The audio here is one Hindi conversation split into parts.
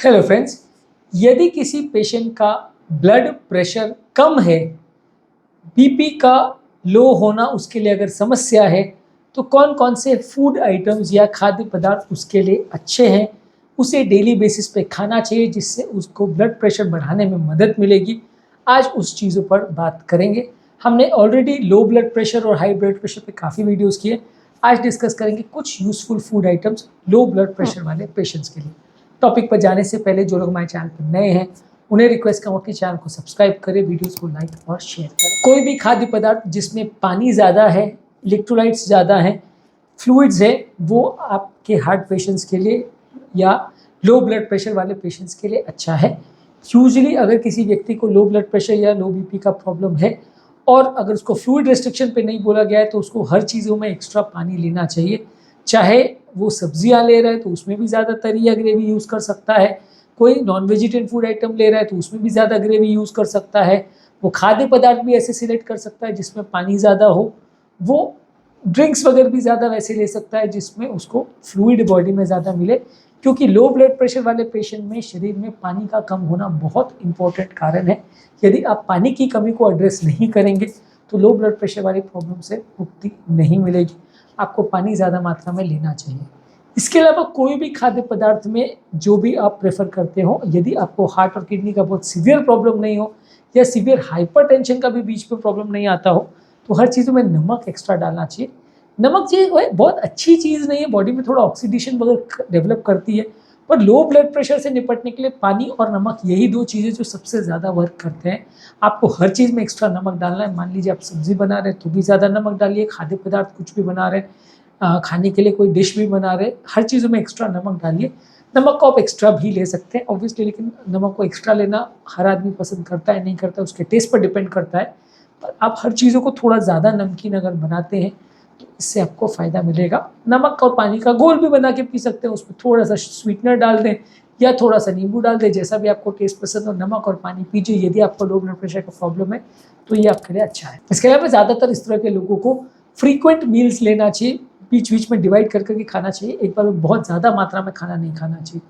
हेलो फ्रेंड्स, यदि किसी पेशेंट का ब्लड प्रेशर कम है, बीपी का लो होना उसके लिए अगर समस्या है, तो कौन कौन से फूड आइटम्स या खाद्य पदार्थ उसके लिए अच्छे हैं, उसे डेली बेसिस पे खाना चाहिए जिससे उसको ब्लड प्रेशर बढ़ाने में मदद मिलेगी। आज उस चीज़ों पर बात करेंगे। हमने ऑलरेडी लो ब्लड प्रेशर और हाई ब्लड प्रेशर पे काफ़ी वीडियोस किए। आज डिस्कस करेंगे कुछ useful food items low blood pressure वाले पेशेंट्स के लिए। टॉपिक पर जाने से पहले जो लोग हमारे चैनल पर नए हैं उन्हें रिक्वेस्ट करूँगा कि चैनल को सब्सक्राइब करें, वीडियोस को लाइक और शेयर करें। कोई भी खाद्य पदार्थ जिसमें पानी ज़्यादा है, इलेक्ट्रोलाइट्स ज़्यादा हैं, फ्लूइड्स है, वो आपके हार्ट पेशेंट्स के लिए या लो ब्लड प्रेशर वाले पेशेंट्स के लिए अच्छा है। यूजुअली अगर किसी व्यक्ति को लो ब्लड प्रेशर या लो बीपी का प्रॉब्लम है और अगर उसको फ्लूइड रेस्ट्रिक्शन पे नहीं बोला गया है तो उसको हर चीज़ों में एक्स्ट्रा पानी लेना चाहिए। चाहे वो सब्जियां ले रहा है तो उसमें भी ज़्यादा तरी या ग्रेवी यूज़ कर सकता है, कोई नॉन वेजिटेरियन फूड आइटम ले रहा है तो उसमें भी ज़्यादा ग्रेवी यूज़ कर सकता है, वो खाद्य पदार्थ भी ऐसे सिलेक्ट कर सकता है जिसमें पानी ज़्यादा हो, वो ड्रिंक्स वगैरह भी ज़्यादा वैसे ले सकता है जिसमें उसको फ्लूइड बॉडी में ज़्यादा मिले, क्योंकि लो ब्लड प्रेशर वाले पेशेंट में शरीर में पानी का कम होना बहुत इंपॉर्टेंट कारण है। यदि आप पानी की कमी को एड्रेस नहीं करेंगे तो लो ब्लड प्रेशर वाली प्रॉब्लम से मुक्ति नहीं मिलेगी। आपको पानी ज़्यादा मात्रा में लेना चाहिए। इसके अलावा कोई भी खाद्य पदार्थ में जो भी आप प्रेफर करते हो, यदि आपको हार्ट और किडनी का बहुत सीवियर प्रॉब्लम नहीं हो या सीवियर हाइपरटेंशन का भी बीच में प्रॉब्लम नहीं आता हो, तो हर चीज़ों में नमक एक्स्ट्रा डालना चाहिए। नमक जी बहुत अच्छी चीज़ नहीं है, बॉडी में थोड़ा ऑक्सीडेशन वगैरह डेवलप करती है, पर लो ब्लड प्रेशर से निपटने के लिए पानी और नमक यही दो चीज़ें जो सबसे ज़्यादा वर्क करते हैं। आपको हर चीज़ में एक्स्ट्रा नमक डालना है। मान लीजिए आप सब्जी बना रहे हैं तो भी ज़्यादा नमक डालिए, खाद्य पदार्थ कुछ भी बना रहे हैं, खाने के लिए कोई डिश भी बना रहे, हर चीज़ों में एक्स्ट्रा नमक डालिए। नमक को आप एक्स्ट्रा भी ले सकते हैं ऑब्वियसली, लेकिन नमक को एक्स्ट्रा लेना हर आदमी पसंद करता है नहीं करता, उसके टेस्ट पर डिपेंड करता है। पर आप हर चीज़ों को थोड़ा ज़्यादा नमकीन अगर बनाते हैं तो इससे आपको फ़ायदा मिलेगा। नमक और पानी का घोल भी बना के पी सकते हैं, उसमें थोड़ा सा स्वीटनर डाल दें या थोड़ा सा नींबू डाल दें, जैसा भी आपको टेस्ट पसंद हो। नमक और पानी पीजिए यदि आपको लो ब्लड प्रेशर का प्रॉब्लम है तो ये आपके लिए अच्छा है। इसके अलावा ज़्यादातर इस तरह के लोगों को फ्रीक्वेंट मील्स लेना चाहिए, बीच बीच में डिवाइड कर करके खाना चाहिए। एक बार में बहुत ज़्यादा मात्रा में खाना नहीं खाना चाहिए।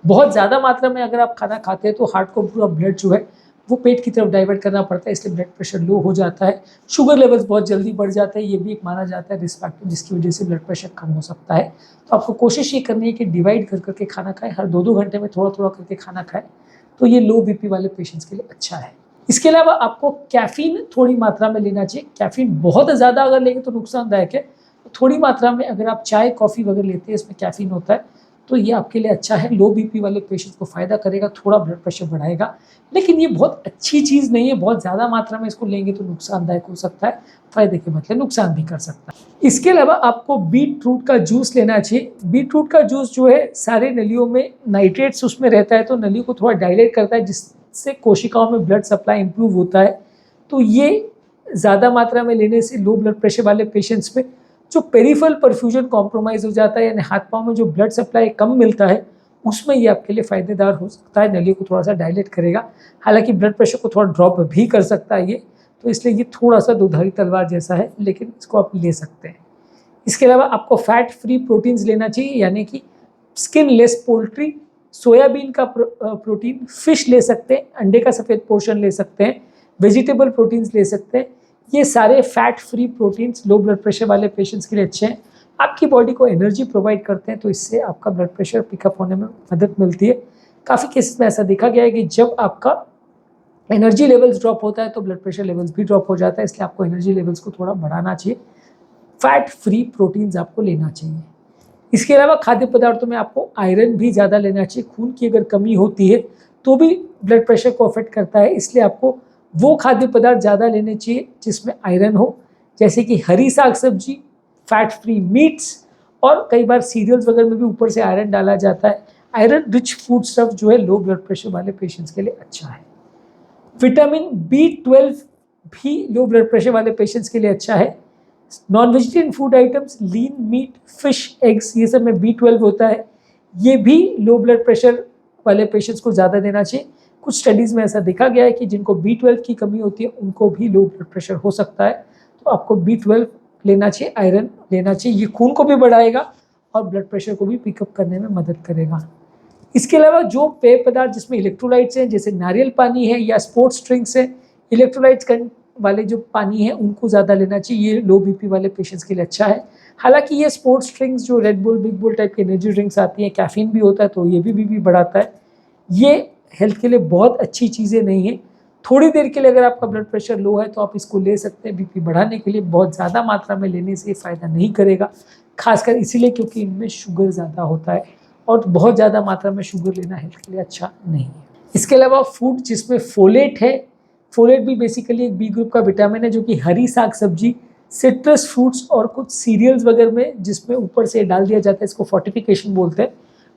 बहुत ज़्यादा मात्रा में अगर आप खाना खाते हैं तो हार्ट को पूरा ब्लड जो है वो पेट की तरफ डाइवर्ट करना पड़ता है, इसलिए ब्लड प्रेशर लो हो जाता है। शुगर लेवल्स बहुत जल्दी बढ़ जाते हैं, ये भी एक माना जाता है रिस्क फैक्टर जिसकी वजह से ब्लड प्रेशर कम हो सकता है। तो आपको कोशिश ये करनी है कि डिवाइड कर करके खाना खाएं, हर 2-2 घंटे में थोड़ा थोड़ा करके खाना खाएं, तो ये लो बीपी वाले पेशेंट्स के लिए अच्छा है। इसके अलावा आपको कैफीन थोड़ी मात्रा में लेना चाहिए। कैफीन बहुत ज़्यादा अगर लेंगे तो नुकसानदायक है। थोड़ी मात्रा में अगर आप चाय कॉफ़ी वगैरह लेते हैं, इसमें कैफीन होता है, तो ये आपके लिए अच्छा है। लो बीपी वाले पेशेंट्स को फ़ायदा करेगा, थोड़ा ब्लड प्रेशर बढ़ाएगा, लेकिन ये बहुत अच्छी चीज़ नहीं है। बहुत ज़्यादा मात्रा में इसको लेंगे तो नुकसानदायक हो सकता है, फ़ायदे के बदले नुकसान भी कर सकता है। इसके अलावा आपको बीट रूट का जूस लेना चाहिए। बीट रूट का जूस जो है सारे नलियों में नाइट्रेट्स उसमें रहता है, तो नलियों को थोड़ा डायलेट करता है जिससे कोशिकाओं में ब्लड सप्लाई इंप्रूव होता है। तो ये ज़्यादा मात्रा में लेने से लो ब्लड प्रेशर वाले पेशेंट्स में जो पेरिफेरल परफ्यूजन कॉम्प्रोमाइज़ हो जाता है, यानी हाथ पाँव में जो ब्लड सप्लाई कम मिलता है, उसमें ये आपके लिए फ़ायदेदार हो सकता है। नलियों को थोड़ा सा डायलेट करेगा, हालांकि ब्लड प्रेशर को थोड़ा ड्रॉप भी कर सकता है ये, तो इसलिए ये थोड़ा सा दुधारी तलवार जैसा है, लेकिन इसको आप ले सकते हैं। इसके अलावा आपको फैट फ्री प्रोटीन्स लेना चाहिए, यानी कि स्किन लेस पोल्ट्री, सोयाबीन का प्रोटीन, फिश ले सकते हैं, अंडे का सफ़ेद पोर्शन ले सकते हैं, वेजिटेबल प्रोटीन्स ले सकते हैं। ये सारे fat free proteins low blood pressure वाले पेशेंट्स के लिए अच्छे हैं। आपकी बॉडी को एनर्जी प्रोवाइड करते हैं, तो इससे आपका ब्लड प्रेशर पिकअप होने में मदद मिलती है। काफ़ी केसेस में ऐसा देखा गया है कि जब आपका एनर्जी लेवल्स ड्रॉप होता है तो ब्लड प्रेशर लेवल्स भी ड्रॉप हो जाता है, इसलिए आपको एनर्जी लेवल्स को थोड़ा बढ़ाना चाहिए। फैट फ्री प्रोटीन्स आपको लेना चाहिए। इसके अलावा खाद्य पदार्थों में आपको आयरन भी ज़्यादा लेना चाहिए। खून की अगर कमी होती है तो भी ब्लड प्रेशर को अफेक्ट करता है, इसलिए आपको वो खाद्य पदार्थ ज़्यादा लेने चाहिए जिसमें आयरन हो, जैसे कि हरी साग सब्जी, फैट फ्री मीट्स, और कई बार सीरियल्स वगैरह में भी ऊपर से आयरन डाला जाता है। आयरन रिच फूड स्टफ जो है लो ब्लड प्रेशर वाले पेशेंट्स के लिए अच्छा है। विटामिन B12 भी लो ब्लड प्रेशर वाले पेशेंट्स के लिए अच्छा है। Non vegetarian food items, lean meat, fish, eggs, ये सब में B12 होता है, ये भी लो ब्लड प्रेशर वाले पेशेंट्स को ज़्यादा देना चाहिए। कुछ स्टडीज़ में ऐसा देखा गया है कि जिनको B12 की कमी होती है उनको भी लो ब्लड प्रेशर हो सकता है, तो आपको B12 लेना चाहिए, आयरन लेना चाहिए। ये खून को भी बढ़ाएगा और ब्लड प्रेशर को भी पिकअप करने में मदद करेगा। इसके अलावा जो पेय पदार्थ जिसमें इलेक्ट्रोलाइट्स हैं, जैसे नारियल पानी है या स्पोर्ट्स ड्रिंक्स है, इलेक्ट्रोलाइट्स वाले जो पानी है उनको ज़्यादा लेना चाहिए। ये लो बीपी वाले पेशेंट्स के लिए अच्छा है। हालांकि ये स्पोर्ट्स ड्रिंक्स जो red bull, big bull type की एनर्जी ड्रिंक्स आती हैं, कैफीन भी होता है, तो ये भी बीपी बढ़ाता है। ये हेल्थ के लिए बहुत अच्छी चीज़ें नहीं है। थोड़ी देर के लिए अगर आपका ब्लड प्रेशर लो है तो आप इसको ले सकते हैं। बीपी बढ़ाने के लिए बहुत ज़्यादा मात्रा में लेने से फ़ायदा नहीं करेगा, खासकर इसीलिए क्योंकि इनमें शुगर ज़्यादा होता है और बहुत ज़्यादा मात्रा में शुगर लेना हेल्थ के लिए अच्छा नहीं है। इसके अलावा फूड जिसमें फोलेट है, फोलेट भी बेसिकली एक बी ग्रुप का विटामिन है जो कि हरी साग सब्जी, सिट्रस फ्रूट्स और कुछ सीरियल्स वगैरह में जिसमें ऊपर से डाल दिया जाता है, इसको फोर्टिफिकेशन बोलते हैं,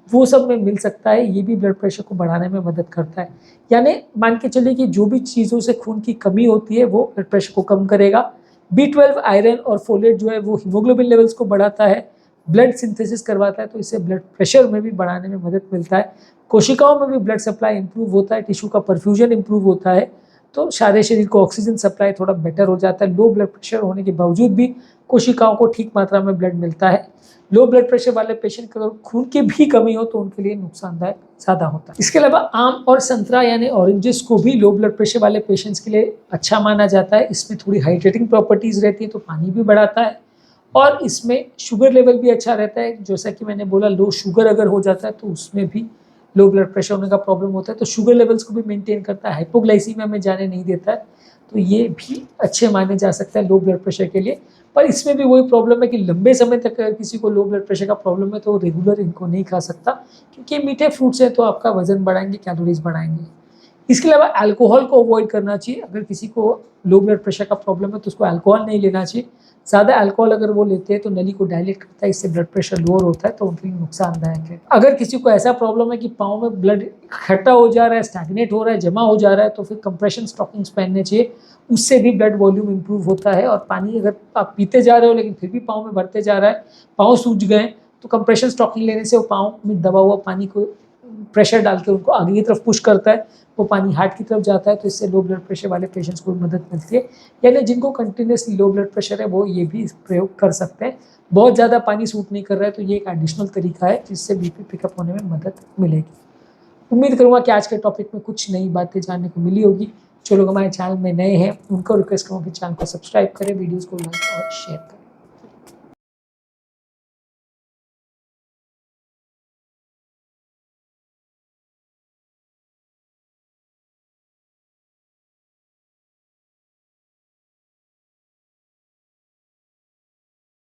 वो सब में मिल सकता है। ये भी ब्लड प्रेशर को बढ़ाने में मदद करता है। यानी मान के चलिए कि जो भी चीज़ों से खून की कमी होती है वो ब्लड प्रेशर को कम करेगा। B12 आयरन और फोलेट जो है वो हीमोग्लोबिन लेवल्स को बढ़ाता है, ब्लड सिंथेसिस करवाता है, तो इससे ब्लड प्रेशर में भी बढ़ाने में मदद मिलता है। कोशिकाओं में भी ब्लड सप्लाई इंप्रूव होता है, टिश्यू का परफ्यूजन इंप्रूव होता है, तो सारे शरीर को ऑक्सीजन सप्लाई थोड़ा बेटर हो जाता है। लो ब्लड प्रेशर होने के बावजूद भी कोशिकाओं को ठीक मात्रा में ब्लड मिलता है। लो ब्लड प्रेशर वाले पेशेंट को अगर खून की भी कमी हो तो उनके लिए नुकसानदायक ज़्यादा होता है। इसके अलावा आम और संतरा यानी ऑरेंजेस को भी लो ब्लड प्रेशर वाले पेशेंट्स के लिए अच्छा माना जाता है। इसमें थोड़ी हाइड्रेटिंग प्रॉपर्टीज़ रहती है, तो पानी भी बढ़ाता है और इसमें शुगर लेवल भी अच्छा रहता है। जैसा कि मैंने बोला, लो शुगर अगर हो जाता है तो उसमें भी लो ब्लड प्रेशर होने का प्रॉब्लम होता है, तो शुगर लेवल्स को भी मेंटेन करता है, हाइपोग्लाइसीमिया में जाने नहीं देता है, तो ये भी अच्छे माने जा सकता है लो ब्लड प्रेशर के लिए। पर इसमें भी वही प्रॉब्लम है कि लंबे समय तक अगर किसी को लो ब्लड प्रेशर का प्रॉब्लम है तो रेगुलर इनको नहीं खा सकता, क्योंकि मीठे फ्रूट्स हैं तो आपका वजन बढ़ाएंगे, कैलोरीज बढ़ाएंगे। इसके अलावा अल्कोहल को अवॉइड करना चाहिए। अगर किसी को लो ब्लड प्रेशर का प्रॉब्लम है तो उसको अल्कोहल नहीं लेना चाहिए। ज़्यादा अल्कोहल अगर वो लेते हैं तो नली को डायलेट करता है, इससे ब्लड प्रेशर लोअर होता है, तो उनके लिए नुकसानदायक है। अगर किसी को ऐसा प्रॉब्लम है कि पाँव में ब्लड इकट्ठा हो जा रहा है, स्टैग्नेट हो रहा है, जमा हो जा रहा है, तो फिर कंप्रेशन स्टॉकिंग्स पहनने चाहिए। उससे भी ब्लड वॉल्यूम इंप्रूव होता है। और पानी अगर आप पीते जा रहे हो लेकिन फिर भी पाँव में भरते जा रहा है, पाँव सूज गए, तो कंप्रेशन स्टॉकिंग लेने से वो पाँव में दबा हुआ पानी को प्रेशर डाल के उनको आगे की तरफ पुश करता है, वो पानी हार्ट की तरफ जाता है, तो इससे लो ब्लड प्रेशर वाले पेशेंट्स को मदद मिलती है। यानी जिनको कंटिन्यूसली लो ब्लड प्रेशर है वो ये भी प्रयोग कर सकते हैं। बहुत ज़्यादा पानी सूट नहीं कर रहा है तो ये एक एडिशनल तरीका है जिससे बीपी पिकअप होने में मदद मिलेगी। उम्मीद करूँगा कि आज के टॉपिक में कुछ नई बातें जानने को मिली होगी। जो लोग हमारे चैनल में नए हैं उनको रिक्वेस्ट करूँगा कि चैनल को सब्सक्राइब करें, वीडियोज़ को लाइक और शेयर करें।